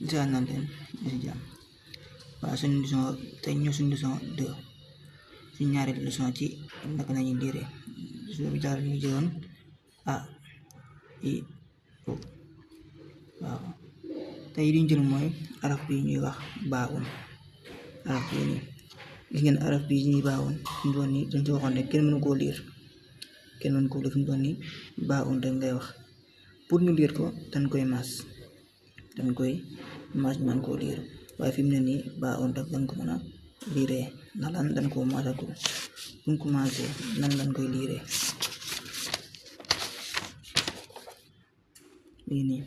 ziar nañ leen ci jàmm. waaw suñu leçon tey ñëw suñu leçon 2 suñu ñaareelu leçon ci naka lañuy liire leçon bi daal ñu jëloon a i u. waaw tey li ñu jël mooy araf bi ñuy wax baaun. araf bi nii gis ngeen araf bi ñuy baaun fi mu doon nii dañ ci waxoon ne kenn mënu koo liir fi mu doon nii baaun dañ ngay wax pour ñu liir ko dañ koy maas man koo liir waaye fi mu ne nii baaun rek dañ ko mën a liiree ndax lan dañ koo maasagul buñ ko maasee nan lañ koy liiree lii nii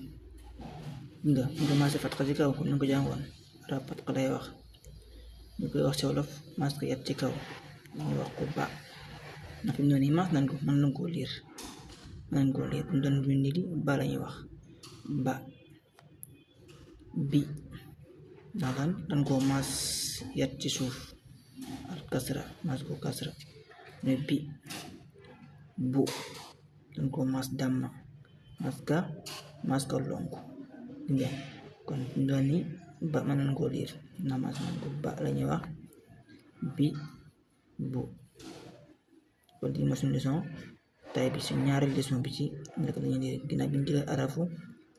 nga ñu ko maasee fatxa ci kaw ñu ko jàngoon arab fatxa lay wax ñu koy wax ci wolof maas ko yat ci kaw ñu wax ko ba ndax fi mu ne nii maas nañ ko mën nañ koo liir bu doon bind li ba lañuy wax ba bi ndax lan dañ koo maas yat ci suuf ak kasra maas ko kasra ne bi bu dañ koo maas damma maas ka lonk ngeen kon fi mu doon nii ba mën nañ koo liir ndax maas nañ ko ba lañuy wax bi bu kon di ma suñu leçon tay bi si ñaareelu leçon bi ci naka lañuy liir ginnaaw bi ñu jëlee arafu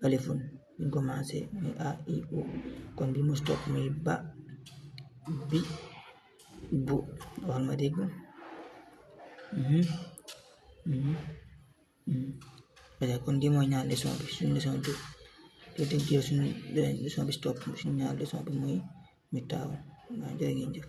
alifun biñ commencé muy a i u kon bi mu stop muy ba bi bu waxal ma dégg kon di mooy ñaar leçon bi suñu leçon bi te dañ jël suñu leçon bi stop suñu ñaar leçon bi muy mi taaw waaw jërë ngeen jëf